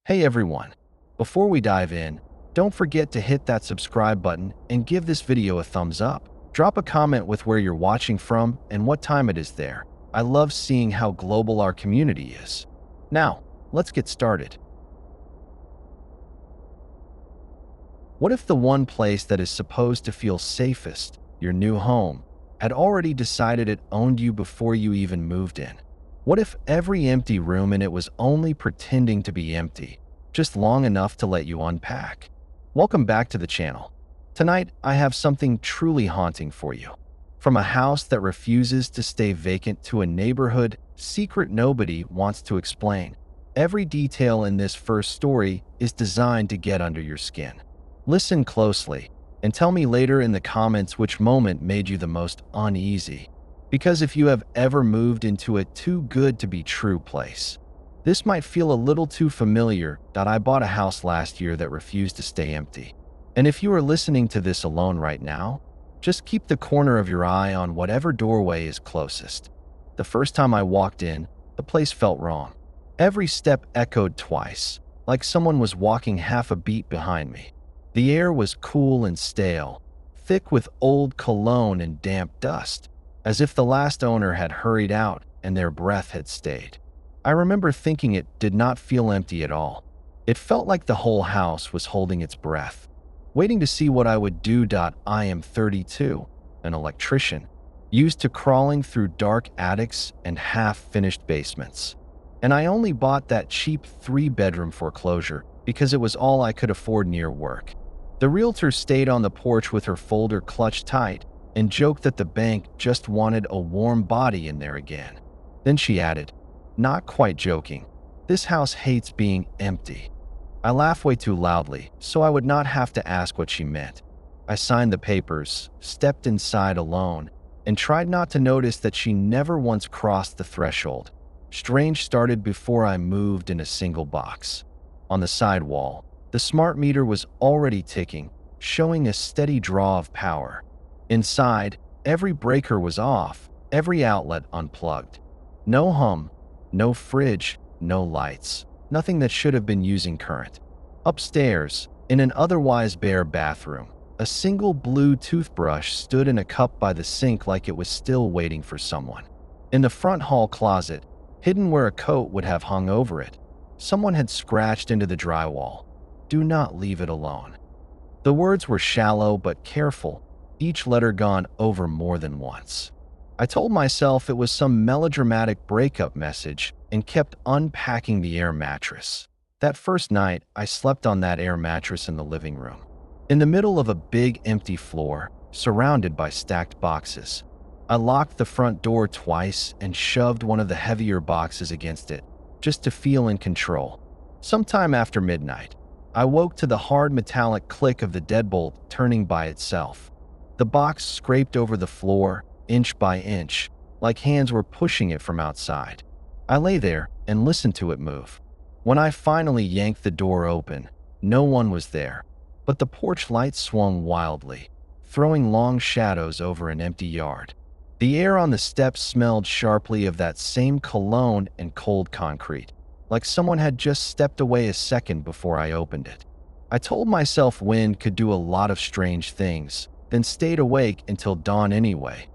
Hey everyone, before we dive in, don't forget to hit that subscribe button and give this video a thumbs up. Drop a comment with where you're watching from and what time it is there. I love seeing how global our community is. Now, let's get started. What if the one place that is supposed to feel safest, your new home, had already decided it owned you before you even moved in? What if every empty room in it was only pretending to be empty, just long enough to let you unpack? Welcome back to the channel. Tonight, I have something truly haunting for you. From a house that refuses to stay vacant to a neighborhood secret nobody wants to explain, every detail in this first story is designed to get under your skin. Listen closely and tell me later in the comments which moment made you the most uneasy. Because if you have ever moved into a too good to be true place, this might feel a little too familiar. I bought a house last year that refused to stay empty. And if you are listening to this alone right now, just keep the corner of your eye on whatever doorway is closest. The first time I walked in, the place felt wrong. Every step echoed twice, like someone was walking half a beat behind me. The air was cool and stale, thick with old cologne and damp dust, as if the last owner had hurried out and their breath had stayed. I remember thinking it did not feel empty at all. It felt like the whole house was holding its breath, waiting to see what I would do. I am 32, an electrician, used to crawling through dark attics and half-finished basements. And I only bought that cheap 3-bedroom foreclosure because it was all I could afford near work. The realtor stayed on the porch with her folder clutched tight and joked that the bank just wanted a warm body in there again. Then she added, not quite joking, "This house hates being empty." I laughed way too loudly, so I would not have to ask what she meant. I signed the papers, stepped inside alone, and tried not to notice that she never once crossed the threshold. Strange started before I moved in a single box. On the side wall, the smart meter was already ticking, showing a steady draw of power. Inside, every breaker was off, every outlet unplugged. No hum, no fridge, no lights, nothing that should have been using current. Upstairs, in an otherwise bare bathroom, a single blue toothbrush stood in a cup by the sink like it was still waiting for someone. In the front hall closet, hidden where a coat would have hung over it, someone had scratched into the drywall, "Do not leave it alone." The words were shallow but careful, each letter gone over more than once. I told myself it was some melodramatic breakup message and kept unpacking the air mattress. That first night, I slept on that air mattress in the living room, in the middle of a big empty floor, surrounded by stacked boxes. I locked the front door twice and shoved one of the heavier boxes against it, just to feel in control. Sometime after midnight, I woke to the hard metallic click of the deadbolt turning by itself. The box scraped over the floor, inch by inch, like hands were pushing it from outside. I lay there and listened to it move. When I finally yanked the door open, no one was there, but the porch light swung wildly, throwing long shadows over an empty yard. The air on the steps smelled sharply of that same cologne and cold concrete, like someone had just stepped away a second before I opened it. I told myself wind could do a lot of strange things, then stayed awake until dawn anyway.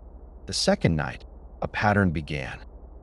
The second night, a pattern began.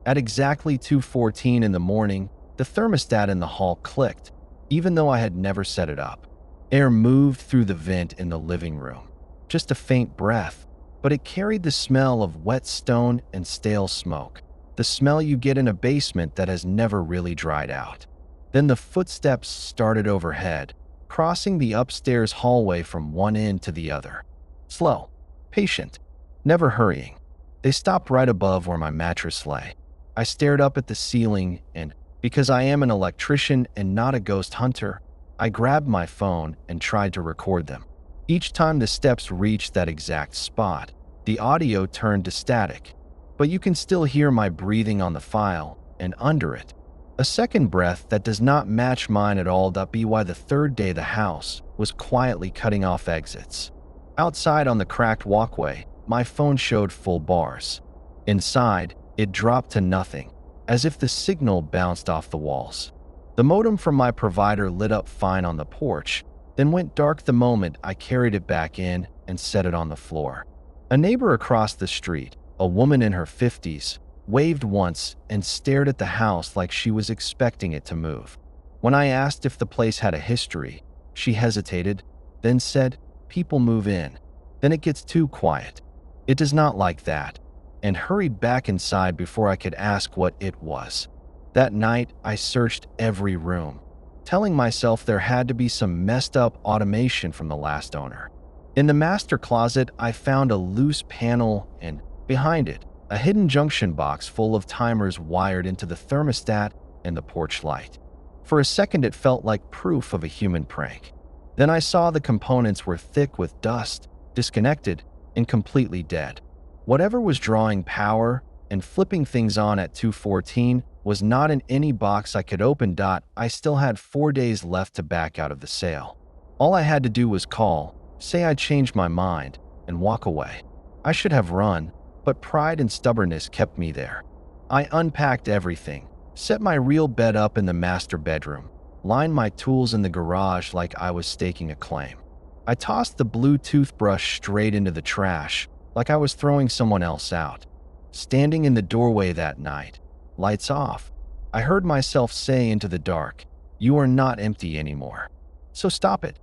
At exactly 2:14 in the morning, the thermostat in the hall clicked, even though I had never set it up. Air moved through the vent in the living room. Just a faint breath, but it carried the smell of wet stone and stale smoke. The smell you get in a basement that has never really dried out. Then the footsteps started overhead, crossing the upstairs hallway from one end to the other. Slow, patient, never hurrying. They stopped right above where my mattress lay. I stared up at the ceiling and, because I am an electrician and not a ghost hunter, I grabbed my phone and tried to record them. Each time the steps reached that exact spot, the audio turned to static, but you can still hear my breathing on the file and under it. A second breath that does not match mine at all. Be why the third day the house was quietly cutting off exits. Outside on the cracked walkway, my phone showed full bars. Inside, it dropped to nothing, as if the signal bounced off the walls. The modem from my provider lit up fine on the porch, then went dark the moment I carried it back in and set it on the floor. A neighbor across the street, a woman in her 50s, waved once and stared at the house like she was expecting it to move. When I asked if the place had a history, she hesitated, then said, "People move in. Then it gets too quiet. It does not like that," and hurried back inside before I could ask what it was. That night, I searched every room, telling myself there had to be some messed up automation from the last owner. In the master closet, I found a loose panel and, behind it, a hidden junction box full of timers wired into the thermostat and the porch light. For a second, it felt like proof of a human prank. Then I saw the components were thick with dust, disconnected, and completely dead. Whatever was drawing power and flipping things on at 2:14 was not in any box I could open. I still had 4 days left to back out of the sale. All I had to do was call, say I changed my mind, and walk away. I should have run, but pride and stubbornness kept me there. I unpacked everything, set my real bed up in the master bedroom, lined my tools in the garage like I was staking a claim. I tossed the blue toothbrush straight into the trash, like I was throwing someone else out. Standing in the doorway that night, lights off, I heard myself say into the dark, "You are not empty anymore. So stop it."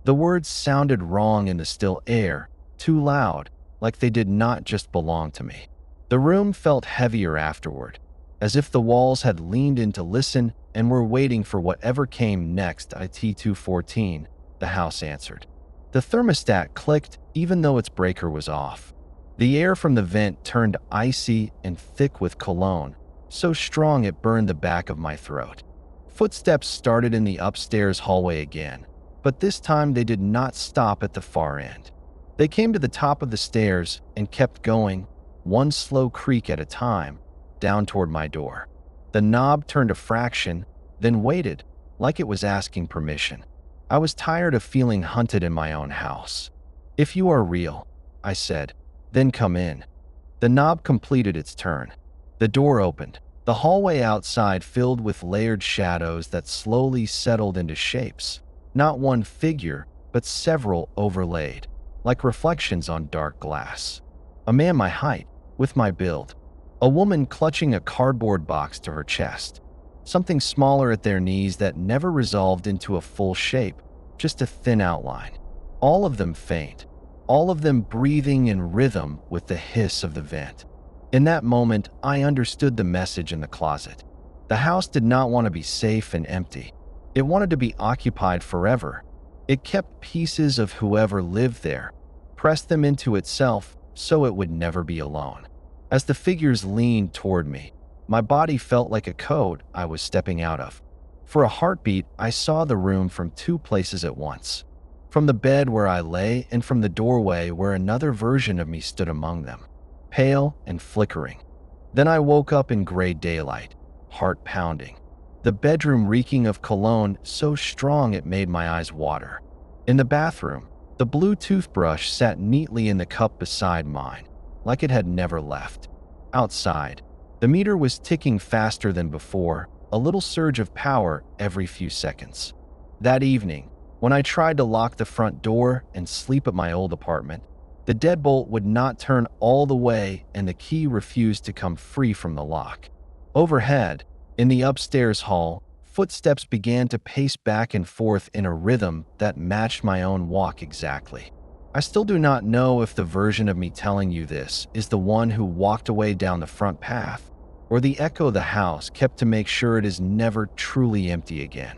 The words sounded wrong in the still air, too loud, like they did not just belong to me. The room felt heavier afterward, as if the walls had leaned in to listen and were waiting for whatever came next. At 2:14, the house answered. The thermostat clicked even though its breaker was off. The air from the vent turned icy and thick with cologne, so strong it burned the back of my throat. Footsteps started in the upstairs hallway again, but this time they did not stop at the far end. They came to the top of the stairs and kept going, one slow creak at a time, down toward my door. The knob turned a fraction, then waited, like it was asking permission. I was tired of feeling hunted in my own house. "If you are real," I said, "then come in." The knob completed its turn. The door opened. The hallway outside filled with layered shadows that slowly settled into shapes. Not one figure, but several overlaid, like reflections on dark glass. A man my height, with my build. A woman clutching a cardboard box to her chest. Something smaller at their knees that never resolved into a full shape, just a thin outline. All of them faint, all of them breathing in rhythm with the hiss of the vent. In that moment, I understood the message in the closet. The house did not want to be safe and empty. It wanted to be occupied forever. It kept pieces of whoever lived there, pressed them into itself so it would never be alone. As the figures leaned toward me, my body felt like a code I was stepping out of. For a heartbeat, I saw the room from two places at once. From the bed where I lay and from the doorway where another version of me stood among them, pale and flickering. Then I woke up in gray daylight, heart pounding. The bedroom reeking of cologne so strong it made my eyes water. In the bathroom, the blue toothbrush sat neatly in the cup beside mine, like it had never left. Outside, the meter was ticking faster than before, a little surge of power every few seconds. That evening, when I tried to lock the front door and sleep at my old apartment, the deadbolt would not turn all the way and the key refused to come free from the lock. Overhead, in the upstairs hall, footsteps began to pace back and forth in a rhythm that matched my own walk exactly. I still do not know if the version of me telling you this is the one who walked away down the front path, or the echo the house kept to make sure it is never truly empty again.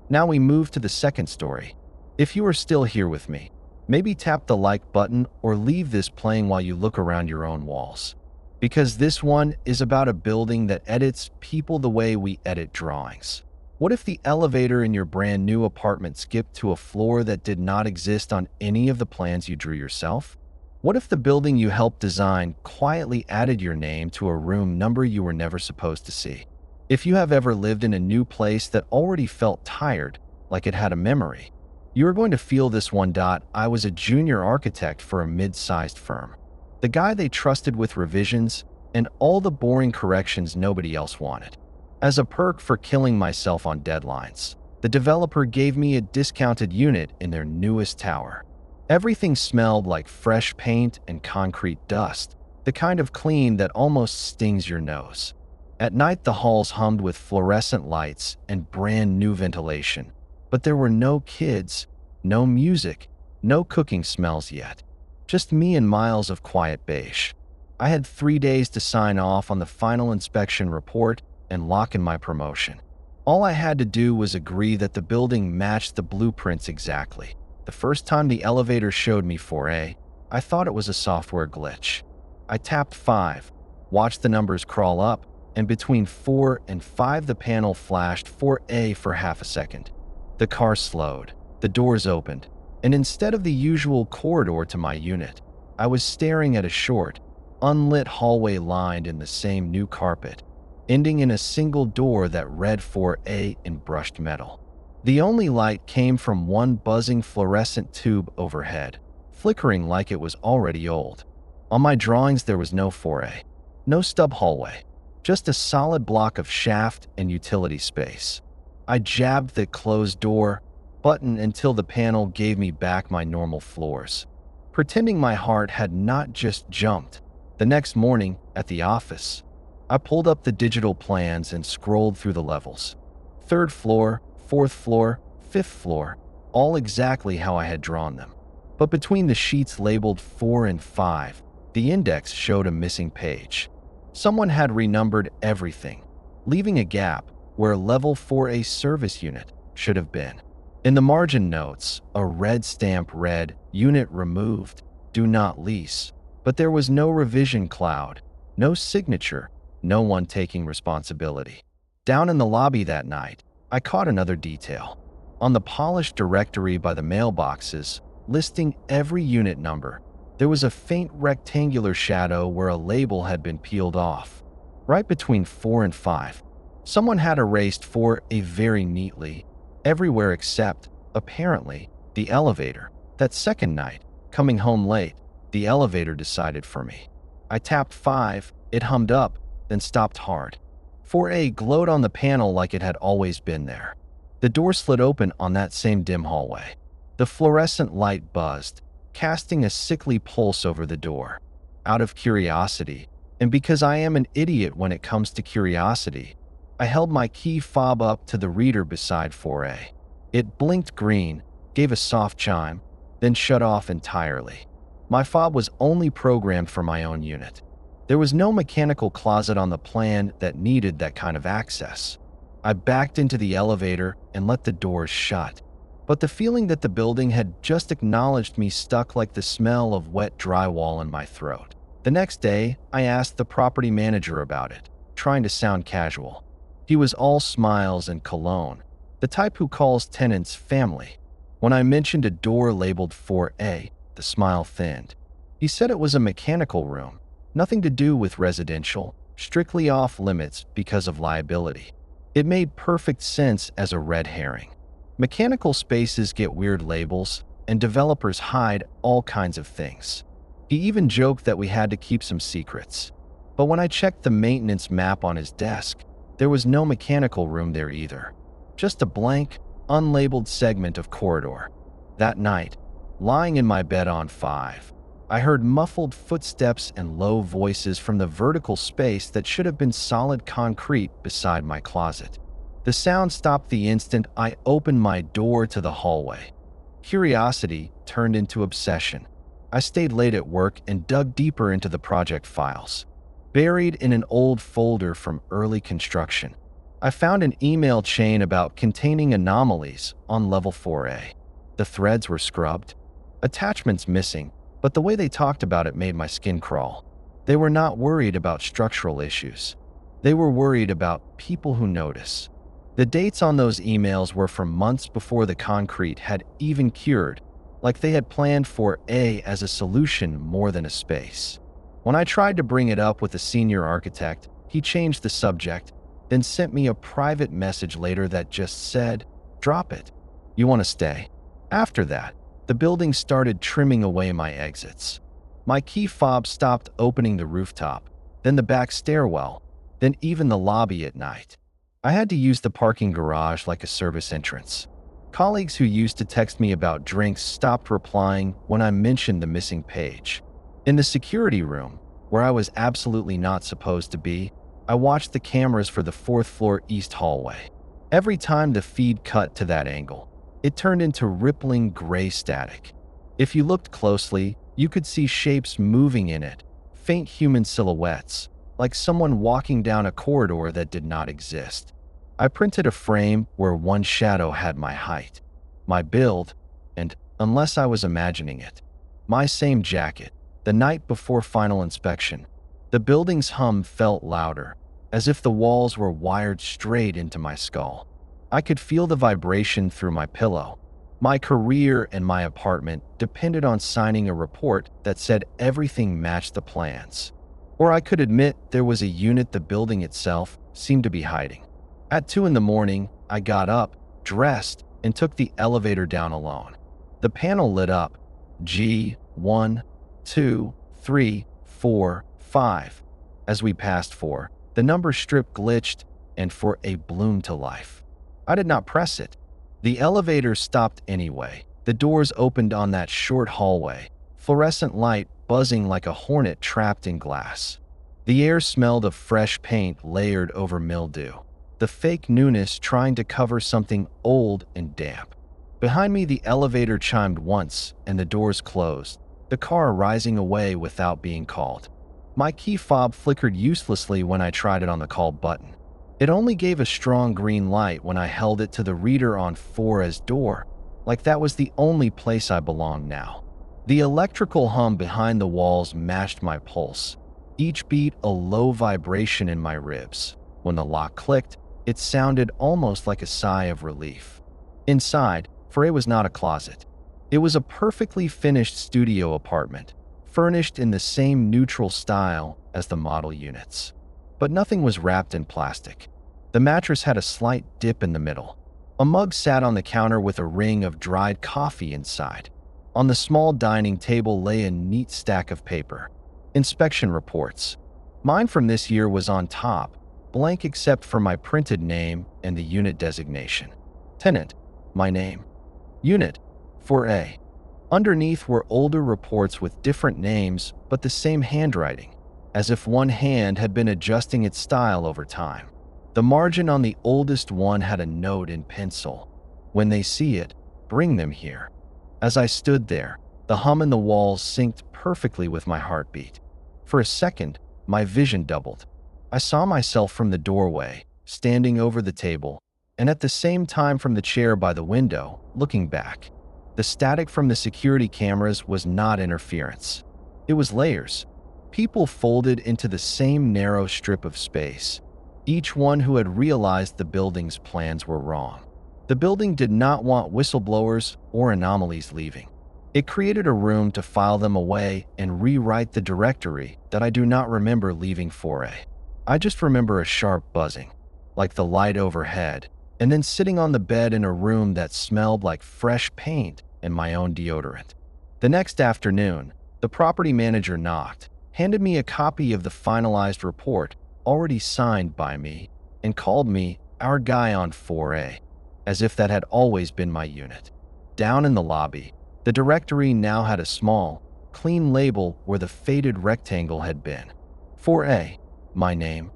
Now we move to the second story. If you are still here with me, maybe tap the like button or leave this playing while you look around your own walls. Because this one is about a building that edits people the way we edit drawings. What if the elevator in your brand new apartment skipped to a floor that did not exist on any of the plans you drew yourself? What if the building you helped design quietly added your name to a room number you were never supposed to see? If you have ever lived in a new place that already felt tired, like it had a memory, you are going to feel this one. I was a junior architect for a mid-sized firm. The guy they trusted with revisions and all the boring corrections nobody else wanted. As a perk for killing myself on deadlines, the developer gave me a discounted unit in their newest tower. Everything smelled like fresh paint and concrete dust, the kind of clean that almost stings your nose. At night, the halls hummed with fluorescent lights and brand new ventilation, but there were no kids, no music, no cooking smells yet. Just me and miles of quiet beige. I had 3 days to sign off on the final inspection report and lock in my promotion. All I had to do was agree that the building matched the blueprints exactly. The first time the elevator showed me 4A, I thought it was a software glitch. I tapped 5, watched the numbers crawl up, and between 4 and 5 the panel flashed 4A for half a second. The car slowed, the doors opened, and instead of the usual corridor to my unit, I was staring at a short, unlit hallway lined in the same new carpet, ending in a single door that read 4A in brushed metal. The only light came from one buzzing fluorescent tube overhead, flickering like it was already old. On my drawings there was no 4A, no stub hallway, just a solid block of shaft and utility space. I jabbed the closed door button until the panel gave me back my normal floors, pretending my heart had not just jumped. The next morning, at the office, I pulled up the digital plans and scrolled through the levels. 3rd floor, 4th floor, 5th floor, all exactly how I had drawn them. But between the sheets labeled 4 and 5, the index showed a missing page. Someone had renumbered everything, leaving a gap where level 4A service unit should have been. In the margin notes, a red stamp read, "Unit removed, do not lease." But there was no revision cloud, no signature, no one taking responsibility. Down in the lobby that night, I caught another detail. On the polished directory by the mailboxes, listing every unit number, there was a faint rectangular shadow where a label had been peeled off. Right between 4 and 5, someone had erased 4A very neatly, everywhere except, apparently, the elevator. That second night, coming home late, the elevator decided for me. I tapped 5, it hummed up, then stopped hard. 4A glowed on the panel like it had always been there. The door slid open on that same dim hallway. The fluorescent light buzzed, casting a sickly pulse over the door. Out of curiosity, and because I am an idiot when it comes to curiosity, I held my key fob up to the reader beside 4A. It blinked green, gave a soft chime, then shut off entirely. My fob was only programmed for my own unit. There was no mechanical closet on the plan that needed that kind of access. I backed into the elevator and let the doors shut. But the feeling that the building had just acknowledged me stuck like the smell of wet drywall in my throat. The next day, I asked the property manager about it, trying to sound casual. He was all smiles and cologne, the type who calls tenants family. When I mentioned a door labeled 4A, the smile thinned. He said it was a mechanical room, nothing to do with residential, strictly off limits because of liability. It made perfect sense as a red herring. Mechanical spaces get weird labels, and developers hide all kinds of things. He even joked that we had to keep some secrets. But when I checked the maintenance map on his desk, there was no mechanical room there either. Just a blank, unlabeled segment of corridor. That night, lying in my bed on 5, I heard muffled footsteps and low voices from the vertical space that should have been solid concrete beside my closet. The sound stopped the instant I opened my door to the hallway. Curiosity turned into obsession. I stayed late at work and dug deeper into the project files. Buried in an old folder from early construction, I found an email chain about containing anomalies on level 4A. The threads were scrubbed, attachments missing, but the way they talked about it made my skin crawl. They were not worried about structural issues. They were worried about people who notice. The dates on those emails were from months before the concrete had even cured, like they had planned for A as a solution more than a space. When I tried to bring it up with a senior architect, he changed the subject, then sent me a private message later that just said, "Drop it. You want to stay?" After that, the building started trimming away my exits. My key fob stopped opening the rooftop, then the back stairwell, then even the lobby at night. I had to use the parking garage like a service entrance. Colleagues who used to text me about drinks stopped replying when I mentioned the missing page. In the security room, where I was absolutely not supposed to be, I watched the cameras for the fourth floor east hallway. Every time the feed cut to that angle, it turned into rippling gray static. If you looked closely, you could see shapes moving in it, faint human silhouettes, like someone walking down a corridor that did not exist. I printed a frame where one shadow had my height, my build, and, unless I was imagining it, my same jacket. The night before final inspection, the building's hum felt louder, as if the walls were wired straight into my skull. I could feel the vibration through my pillow. My career and my apartment depended on signing a report that said everything matched the plans. Or I could admit there was a unit the building itself seemed to be hiding. At 2 in the morning, I got up, dressed, and took the elevator down alone. The panel lit up. G1, 2, 3, 4, 5. As we passed 4, the number strip glitched, and 4A bloomed to life. I did not press it. The elevator stopped anyway. The doors opened on that short hallway, fluorescent light buzzing like a hornet trapped in glass. The air smelled of fresh paint layered over mildew, the fake newness trying to cover something old and damp. Behind me, the elevator chimed once, and the doors closed, the car rising away without being called. My key fob flickered uselessly when I tried it on the call button. It only gave a strong green light when I held it to the reader on 4A's door, like that was the only place I belonged now. The electrical hum behind the walls matched my pulse, each beat a low vibration in my ribs. When the lock clicked, it sounded almost like a sigh of relief. Inside, 4A was not a closet. It was a perfectly finished studio apartment, furnished in the same neutral style as the model units. But nothing was wrapped in plastic. The mattress had a slight dip in the middle. A mug sat on the counter with a ring of dried coffee inside. On the small dining table lay a neat stack of paper. Inspection reports. Mine from this year was on top, blank except for my printed name and the unit designation. Tenant, my name. Unit, 4A. Underneath were older reports with different names but the same handwriting, as if one hand had been adjusting its style over time. The margin on the oldest one had a note in pencil. When they see it, bring them here. As I stood there, the hum in the walls synced perfectly with my heartbeat. For a second, my vision doubled. I saw myself from the doorway, standing over the table, and at the same time from the chair by the window, looking back. The static from the security cameras was not interference. It was layers. People folded into the same narrow strip of space, each one who had realized the building's plans were wrong. The building did not want whistleblowers or anomalies leaving. It created a room to file them away and rewrite the directory that I do not remember leaving 4A. I just remember a sharp buzzing, like the light overhead, and then sitting on the bed in a room that smelled like fresh paint and my own deodorant. The next afternoon, the property manager knocked, handed me a copy of the finalized report, already signed by me, and called me our guy on 4A, as if that had always been my unit. Down in the lobby, the directory now had a small, clean label where the faded rectangle had been. 4A, my name.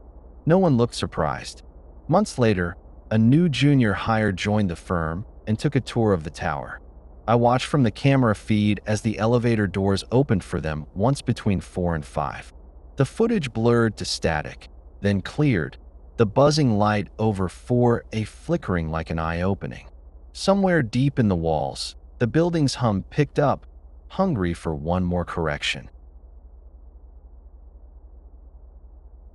No one looked surprised. Months later, a new junior hire joined the firm and took a tour of the tower. I watched from the camera feed as the elevator doors opened for them once between 4 and 5. The footage blurred to static, then cleared, the buzzing light over 4A flickering like an eye opening. Somewhere deep in the walls, the building's hum picked up, hungry for one more correction.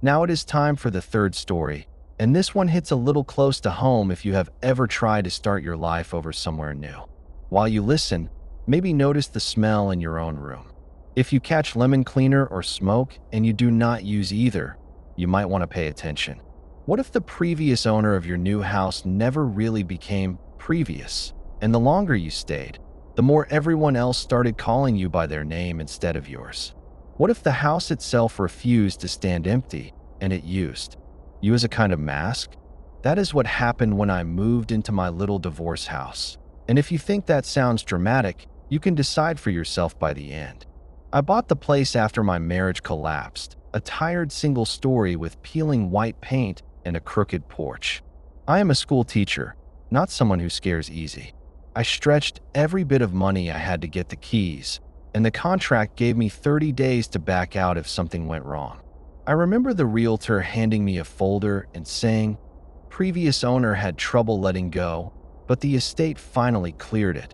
Now it is time for the third story, and this one hits a little close to home if you have ever tried to start your life over somewhere new. While you listen, maybe notice the smell in your own room. If you catch lemon cleaner or smoke and you do not use either, you might want to pay attention. What if the previous owner of your new house never really became previous, and the longer you stayed, the more everyone else started calling you by their name instead of yours? What if the house itself refused to stand empty and it used you as a kind of mask? That is what happened when I moved into my little divorce house. And if you think that sounds dramatic, you can decide for yourself by the end. I bought the place after my marriage collapsed, a tired single story with peeling white paint and a crooked porch. I am a school teacher, not someone who scares easy. I stretched every bit of money I had to get the keys, and the contract gave me 30 days to back out if something went wrong. I remember the realtor handing me a folder and saying, previous owner had trouble letting go, but the estate finally cleared it.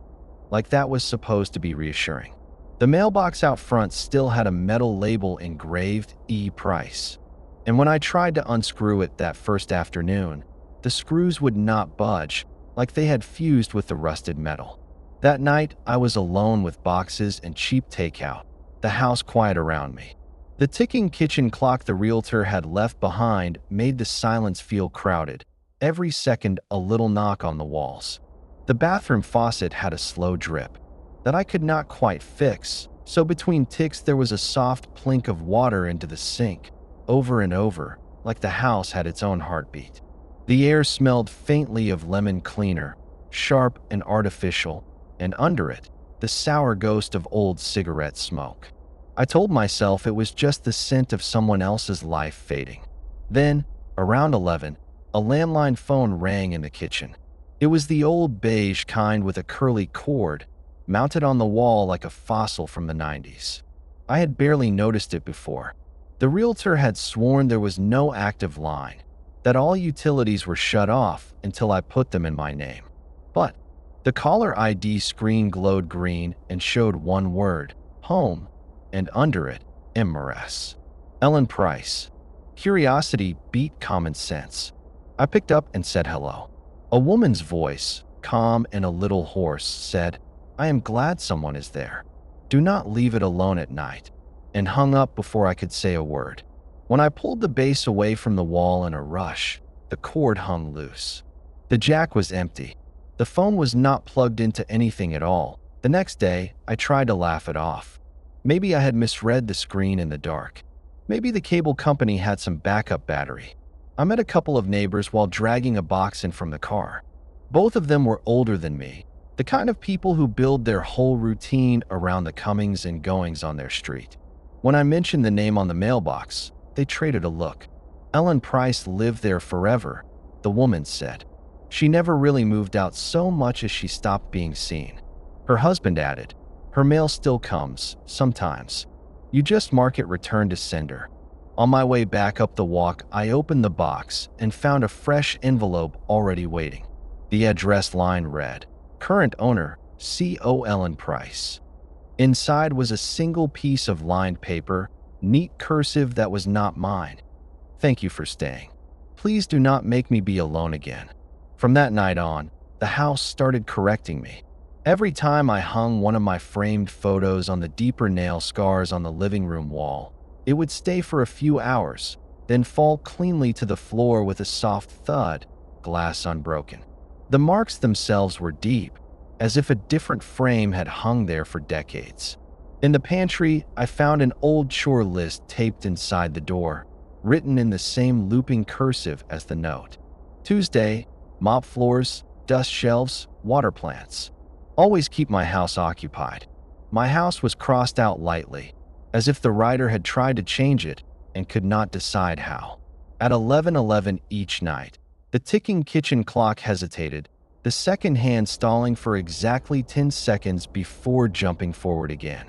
Like that was supposed to be reassuring. The mailbox out front still had a metal label engraved E price. And when I tried to unscrew it that first afternoon, the screws would not budge, like they had fused with the rusted metal. That night, I was alone with boxes and cheap takeout, the house quiet around me. The ticking kitchen clock the realtor had left behind made the silence feel crowded, every second a little knock on the walls. The bathroom faucet had a slow drip that I could not quite fix, so between ticks there was a soft plink of water into the sink, over and over, like the house had its own heartbeat. The air smelled faintly of lemon cleaner, sharp and artificial, and under it, the sour ghost of old cigarette smoke. I told myself it was just the scent of someone else's life fading. Then, around 11, a landline phone rang in the kitchen. It was the old beige kind with a curly cord, mounted on the wall like a fossil from the 90s. I had barely noticed it before. The realtor had sworn there was no active line, that all utilities were shut off until I put them in my name. But the caller ID screen glowed green and showed one word, home, and under it, MRS. Ellen Price. Curiosity beat common sense. I picked up and said hello. A woman's voice, calm and a little hoarse, said, I am glad someone is there. Do not leave it alone at night, and hung up before I could say a word. When I pulled the base away from the wall in a rush, the cord hung loose. The jack was empty. The phone was not plugged into anything at all. The next day, I tried to laugh it off. Maybe I had misread the screen in the dark. Maybe the cable company had some backup battery. I met a couple of neighbors while dragging a box in from the car. Both of them were older than me, the kind of people who build their whole routine around the comings and goings on their street. When I mentioned the name on the mailbox, they traded a look. Ellen Price lived there forever, the woman said. She never really moved out so much as she stopped being seen. Her husband added, her mail still comes, sometimes. You just mark it return to sender. On my way back up the walk, I opened the box and found a fresh envelope already waiting. The address line read, current owner, C.O. Ellen Price. Inside was a single piece of lined paper, neat cursive that was not mine. Thank you for staying. Please do not make me be alone again. From that night on, the house started correcting me. Every time I hung one of my framed photos on the deeper nail scars on the living room wall, it would stay for a few hours, then fall cleanly to the floor with a soft thud, glass unbroken. The marks themselves were deep, as if a different frame had hung there for decades. In the pantry, I found an old chore list taped inside the door, written in the same looping cursive as the note. Tuesday, mop floors, dust shelves, water plants. Always keep my house occupied. My house was crossed out lightly, as if the writer had tried to change it and could not decide how. At 11:11 each night, the ticking kitchen clock hesitated, the second hand stalling for exactly 10 seconds before jumping forward again.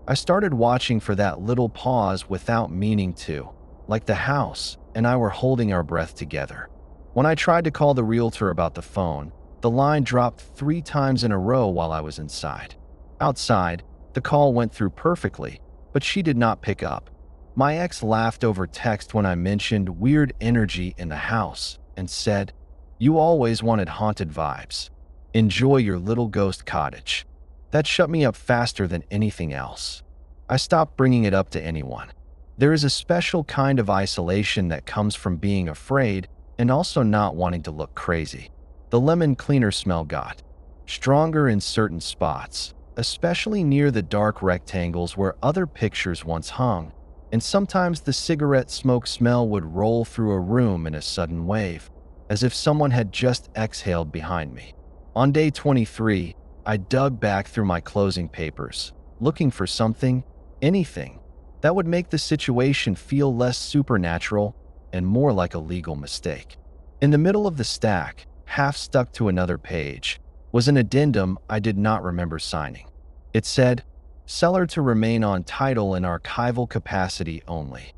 I started watching for that little pause without meaning to, like the house and I were holding our breath together. When I tried to call the realtor about the phone, the line dropped 3 times in a row while I was inside. Outside, the call went through perfectly, but she did not pick up. My ex laughed over text when I mentioned weird energy in the house and said, "You always wanted haunted vibes. Enjoy your little ghost cottage." That shut me up faster than anything else. I stopped bringing it up to anyone. There is a special kind of isolation that comes from being afraid and also not wanting to look crazy. The lemon cleaner smell got stronger in certain spots, especially near the dark rectangles where other pictures once hung, and sometimes the cigarette smoke smell would roll through a room in a sudden wave, as if someone had just exhaled behind me. On day 23, I dug back through my closing papers, looking for something, anything, that would make the situation feel less supernatural and more like a legal mistake. In the middle of the stack, half stuck to another page, was an addendum I did not remember signing. It said, "Seller to remain on title in archival capacity only."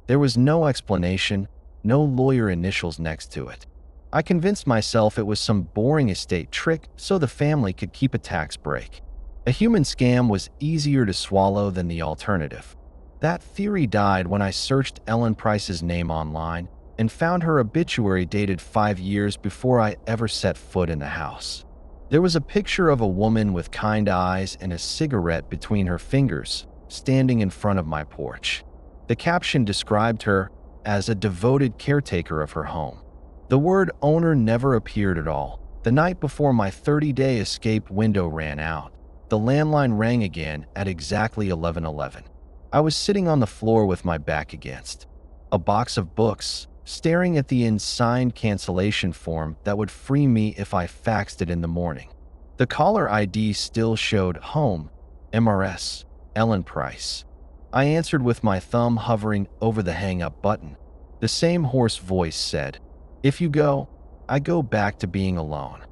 There was no explanation, no lawyer initials next to it. I convinced myself it was some boring estate trick so the family could keep a tax break. A human scam was easier to swallow than the alternative. That theory died when I searched Ellen Price's name online and found her obituary dated 5 years before I ever set foot in the house. There was a picture of a woman with kind eyes and a cigarette between her fingers, standing in front of my porch. The caption described her as a devoted caretaker of her home. The word owner never appeared at all. The night before my 30-day escape window ran out, the landline rang again at exactly 11:11. I was sitting on the floor with my back against a box of books, staring at the unsigned cancellation form that would free me if I faxed it in the morning. The caller ID still showed home, MRS, Ellen Price. I answered with my thumb hovering over the hang-up button. The same hoarse voice said, "If you go, I go back to being alone."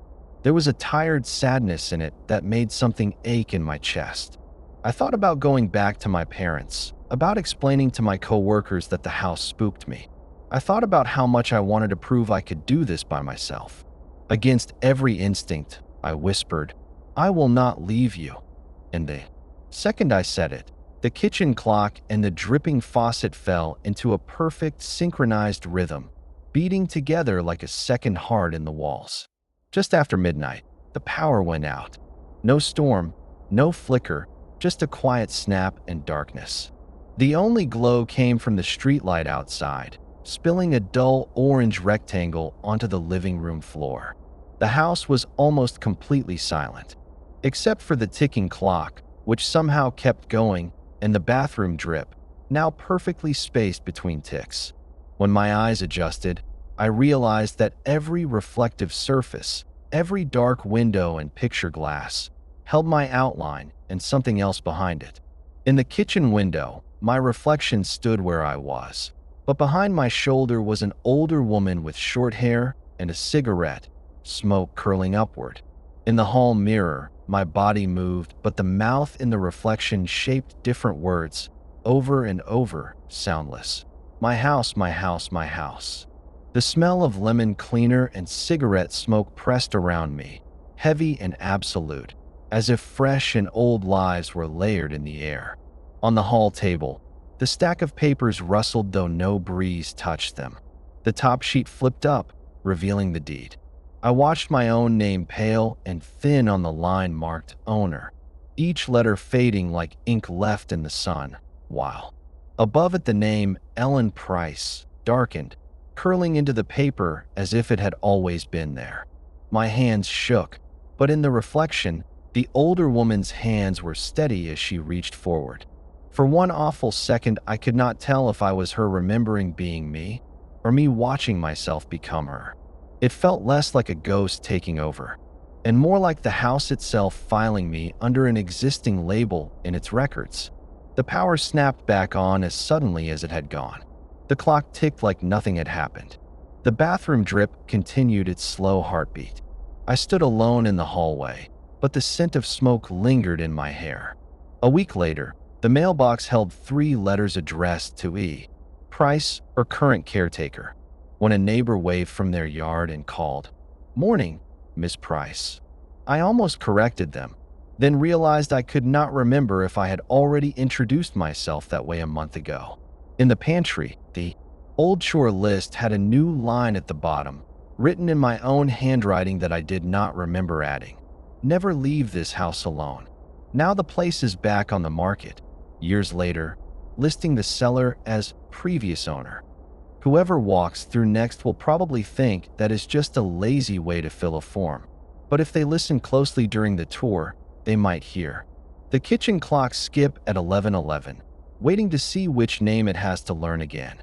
There was a tired sadness in it that made something ache in my chest. I thought about going back to my parents, about explaining to my coworkers that the house spooked me. I thought about how much I wanted to prove I could do this by myself. Against every instinct, I whispered, "I will not leave you." And the second I said it, the kitchen clock and the dripping faucet fell into a perfect synchronized rhythm, beating together like a second heart in the walls. Just after midnight, the power went out. No storm, no flicker, just a quiet snap and darkness. The only glow came from the streetlight outside, spilling a dull orange rectangle onto the living room floor. The house was almost completely silent, except for the ticking clock, which somehow kept going, and the bathroom drip, now perfectly spaced between ticks. When my eyes adjusted, I realized that every reflective surface, every dark window and picture glass, held my outline and something else behind it. In the kitchen window, my reflection stood where I was, but behind my shoulder was an older woman with short hair and a cigarette, smoke curling upward. In the hall mirror, my body moved, but the mouth in the reflection shaped different words, over and over, soundless. My house, my house, my house. The smell of lemon cleaner and cigarette smoke pressed around me, heavy and absolute, as if fresh and old lives were layered in the air. On the hall table, the stack of papers rustled though no breeze touched them. The top sheet flipped up, revealing the deed. I watched my own name pale and thin on the line marked owner, each letter fading like ink left in the sun, while above it the name Ellen Price darkened, curling into the paper as if it had always been there. My hands shook, but in the reflection, the older woman's hands were steady as she reached forward. For one awful second, I could not tell if I was her remembering being me, or me watching myself become her. It felt less like a ghost taking over, and more like the house itself filing me under an existing label in its records. The power snapped back on as suddenly as it had gone. The clock ticked like nothing had happened. The bathroom drip continued its slow heartbeat. I stood alone in the hallway, but the scent of smoke lingered in my hair. A week later, the mailbox held 3 letters addressed to E. Price or current caretaker, when a neighbor waved from their yard and called, "Morning, Miss Price." I almost corrected them, then realized I could not remember if I had already introduced myself that way a month ago. In the pantry, the Old Shore list had a new line at the bottom, written in my own handwriting that I did not remember adding. "Never leave this house alone." Now the place is back on the market, years later, listing the seller as previous owner. Whoever walks through next will probably think that is just a lazy way to fill a form. But if they listen closely during the tour, they might hear, The kitchen clocks skip at 11:11, waiting to see which name it has to learn again.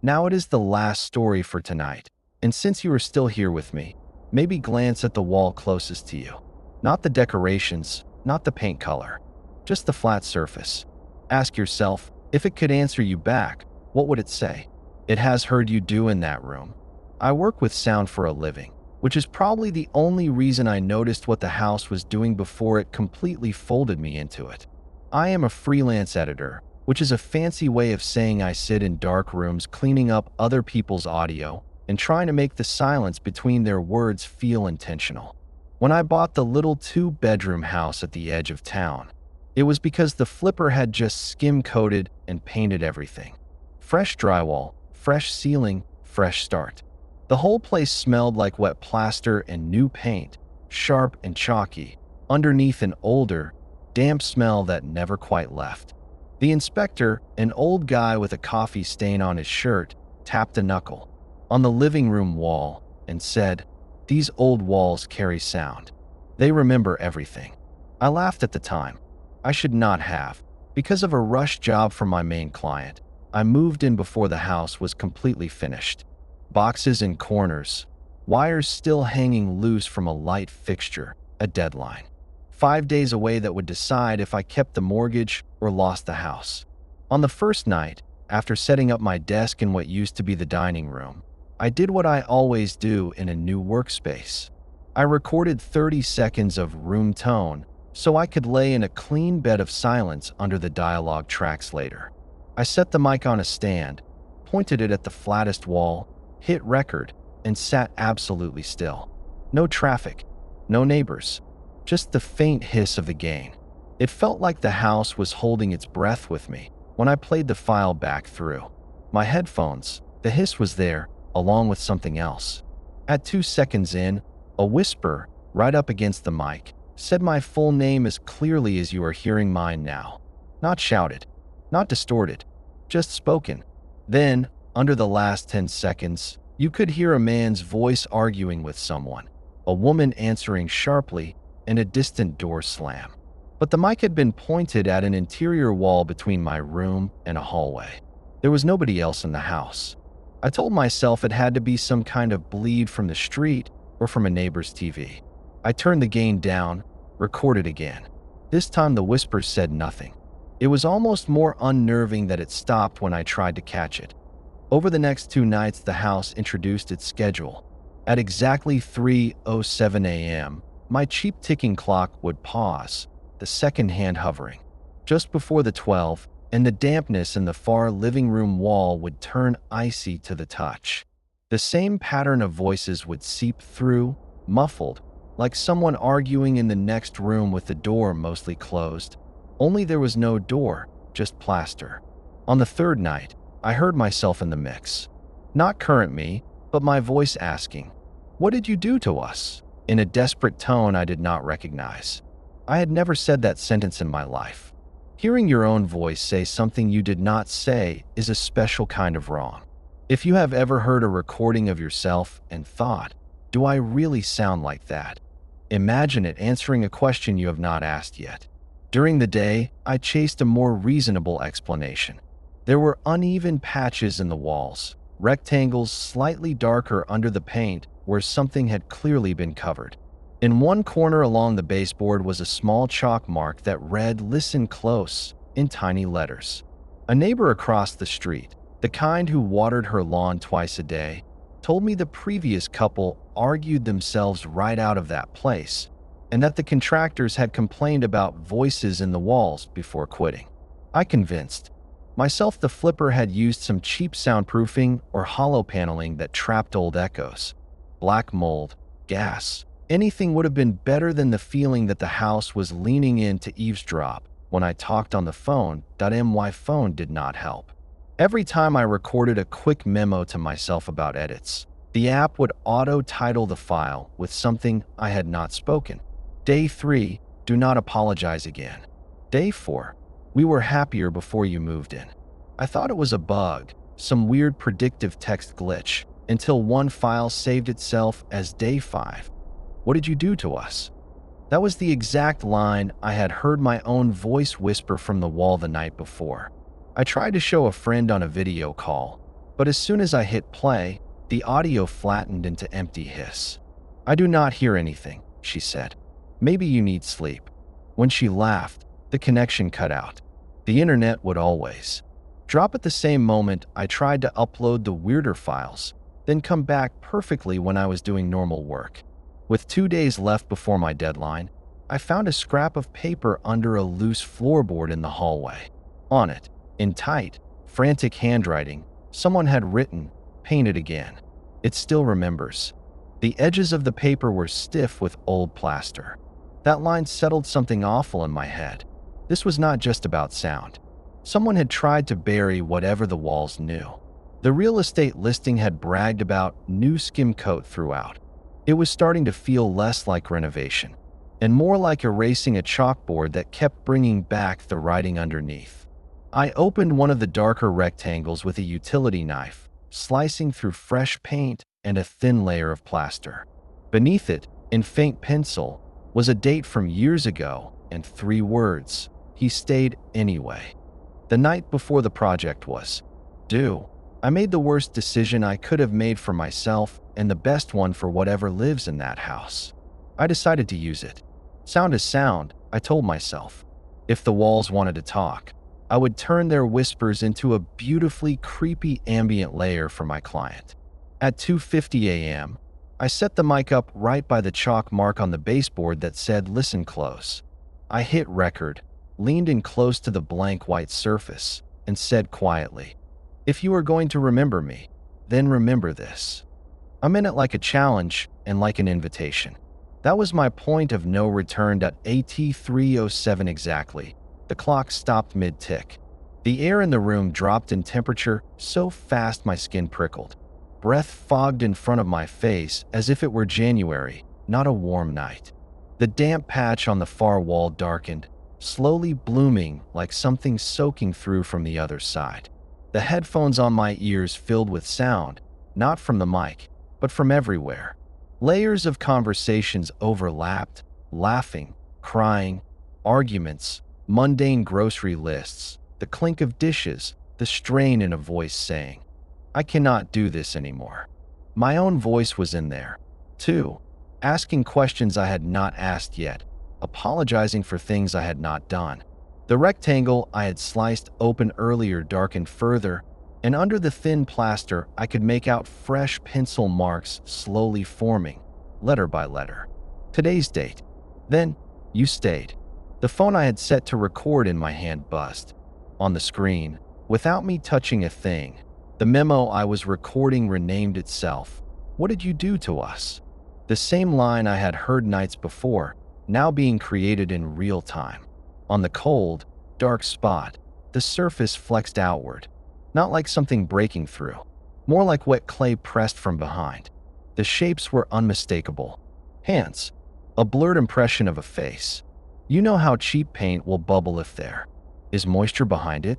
Now it is the last story for tonight, and since you are still here with me, maybe glance at the wall closest to you. Not the decorations, not the paint color, just the flat surface. Ask yourself, if it could answer you back, what would it say? It has heard you do in that room. I work with sound for a living, which is probably the only reason I noticed what the house was doing before it completely folded me into it. I am a freelance editor, which is a fancy way of saying I sit in dark rooms cleaning up other people's audio and trying to make the silence between their words feel intentional. When I bought the little 2-bedroom house at the edge of town, it was because the flipper had just skim-coated and painted everything. Fresh drywall, fresh ceiling, fresh start. The whole place smelled like wet plaster and new paint, sharp and chalky, underneath an older, damp smell that never quite left. The inspector, an old guy with a coffee stain on his shirt, tapped a knuckle on the living room wall and said, "These old walls carry sound. They remember everything." I laughed at the time. I should not have. Because of a rush job for my main client, I moved in before the house was completely finished. Boxes in corners, wires still hanging loose from a light fixture, a deadline. 5 days away that would decide if I kept the mortgage or lost the house. On the first night, after setting up my desk in what used to be the dining room, I did what I always do in a new workspace. I recorded 30 seconds of room tone so I could lay in a clean bed of silence under the dialogue tracks later. I set the mic on a stand, pointed it at the flattest wall, hit record, and sat absolutely still. No traffic, no neighbors, just the faint hiss of the gain. It felt like the house was holding its breath with me when I played the file back through. My headphones, the hiss was there, along with something else. At 2 seconds in, a whisper, right up against the mic, said my full name as clearly as you are hearing mine now. Not shouted, not distorted, just spoken. Then, under the last 10 seconds, you could hear a man's voice arguing with someone, a woman answering sharply, and a distant door slam. But the mic had been pointed at an interior wall between my room and a hallway. There was nobody else in the house. I told myself it had to be some kind of bleed from the street or from a neighbor's TV. I turned the gain down, recorded again. This time the whisper said nothing. It was almost more unnerving that it stopped when I tried to catch it. Over the next 2 nights, the house introduced its schedule. At exactly 3:07 a.m., my cheap ticking clock would pause, the second hand hovering. Just before the 12, and the dampness in the far living room wall would turn icy to the touch. The same pattern of voices would seep through, muffled, like someone arguing in the next room with the door mostly closed. Only there was no door, just plaster. On the 3rd night, I heard myself in the mix. Not current me, but my voice asking, "What did you do to us?" in a desperate tone I did not recognize. I had never said that sentence in my life. Hearing your own voice say something you did not say is a special kind of wrong. If you have ever heard a recording of yourself and thought, "Do I really sound like that?" Imagine it answering a question you have not asked yet. During the day, I chased a more reasonable explanation. There were uneven patches in the walls, rectangles slightly darker under the paint where something had clearly been covered. In one corner along the baseboard was a small chalk mark that read "Listen close" in tiny letters. A neighbor across the street, the kind who watered her lawn twice a day, told me the previous couple argued themselves right out of that place, and that the contractors had complained about voices in the walls before quitting. I convinced myself the flipper had used some cheap soundproofing or hollow paneling that trapped old echoes. Black mold, gas, anything would have been better than the feeling that the house was leaning in to eavesdrop when I talked on the phone. My phone did not help. Every time I recorded a quick memo to myself about edits, the app would auto-title the file with something I had not spoken. Day 3, do not apologize again. Day 4, we were happier before you moved in. I thought it was a bug, some weird predictive text glitch, until one file saved itself as Day 5. What did you do to us? That was the exact line I had heard my own voice whisper from the wall the night before. I tried to show a friend on a video call, but as soon as I hit play, the audio flattened into empty hiss. "I do not hear anything," she said. "Maybe you need sleep." When she laughed, the connection cut out. The internet would always drop at the same moment I tried to upload the weirder files, then come back perfectly when I was doing normal work. With 2 days left before my deadline, I found a scrap of paper under a loose floorboard in the hallway. On it, in tight, frantic handwriting, someone had written, "Paint it again." It still remembers. The edges of the paper were stiff with old plaster. That line settled something awful in my head. This was not just about sound. Someone had tried to bury whatever the walls knew. The real estate listing had bragged about new skim coat throughout. It was starting to feel less like renovation, and more like erasing a chalkboard that kept bringing back the writing underneath. I opened one of the darker rectangles with a utility knife, slicing through fresh paint and a thin layer of plaster. Beneath it, in faint pencil, was a date from years ago and 3 words: "He stayed anyway." The night before the project was due, I made the worst decision I could have made for myself and the best one for whatever lives in that house. I decided to use it. Sound is sound, I told myself. If the walls wanted to talk, I would turn their whispers into a beautifully creepy ambient layer for my client. At 2:50 a.m., I set the mic up right by the chalk mark on the baseboard that said "Listen close." I hit record, leaned in close to the blank white surface, and said quietly, "If you are going to remember me, then remember this." I meant it like a challenge and like an invitation. That was my point of no return at 3:07 exactly. The clock stopped mid-tick. The air in the room dropped in temperature so fast my skin prickled. Breath fogged in front of my face as if it were January, not a warm night. The damp patch on the far wall darkened, slowly blooming like something soaking through from the other side. The headphones on my ears filled with sound, not from the mic, but from everywhere. Layers of conversations overlapped, laughing, crying, arguments, mundane grocery lists, the clink of dishes, the strain in a voice saying, "I cannot do this anymore." My own voice was in there, too, asking questions I had not asked yet, apologizing for things I had not done. The rectangle I had sliced open earlier darkened further, and under the thin plaster I could make out fresh pencil marks slowly forming, letter by letter. Today's date. Then, "You stayed." The phone I had set to record in my hand buzzed. On the screen, without me touching a thing, the memo I was recording renamed itself. "What did you do to us?" The same line I had heard nights before, now being created in real time. On the cold, dark spot, the surface flexed outward, not like something breaking through, more like wet clay pressed from behind. The shapes were unmistakable. Hands, a blurred impression of a face. You know how cheap paint will bubble if there is moisture behind it?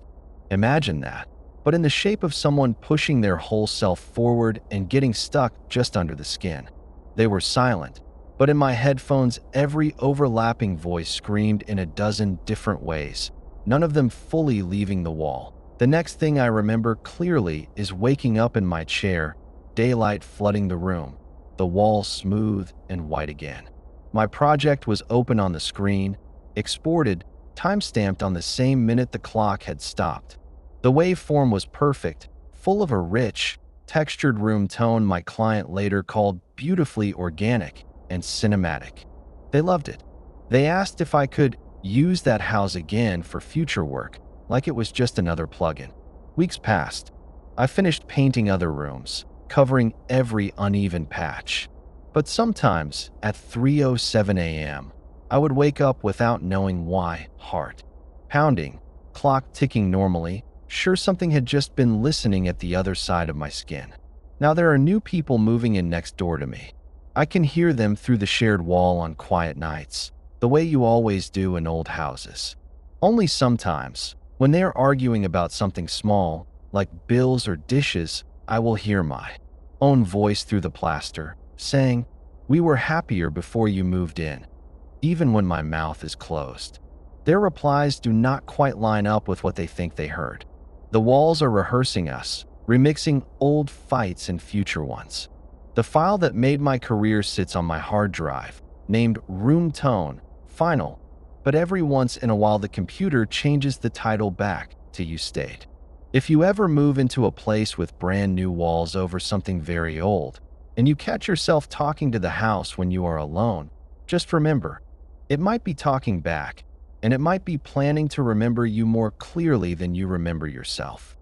Imagine that, but in the shape of someone pushing their whole self forward and getting stuck just under the skin. They were silent, but in my headphones every overlapping voice screamed in a dozen different ways, none of them fully leaving the wall. The next thing I remember clearly is waking up in my chair, daylight flooding the room, the walls smooth and white again. My project was open on the screen, exported, time-stamped on the same minute the clock had stopped. The waveform was perfect, full of a rich, textured room tone my client later called beautifully organic and cinematic. They loved it. They asked if I could use that house again for future work, like it was just another plugin. Weeks passed. I finished painting other rooms, covering every uneven patch. But sometimes, at 3:07 a.m., I would wake up without knowing why, heart pounding, clock ticking normally, sure something had just been listening at the other side of my skin. Now there are new people moving in next door to me. I can hear them through the shared wall on quiet nights, the way you always do in old houses. Only sometimes, when they are arguing about something small, like bills or dishes, I will hear my own voice through the plaster, saying, "We were happier before you moved in." even when my mouth is closed. Their replies do not quite line up with what they think they heard. The walls are rehearsing us, remixing old fights and future ones. The file that made my career sits on my hard drive, named Room Tone, Final, but every once in a while the computer changes the title back to You Stayed. If you ever move into a place with brand new walls over something very old, and you catch yourself talking to the house when you are alone, just remember, it might be talking back, and it might be planning to remember you more clearly than you remember yourself.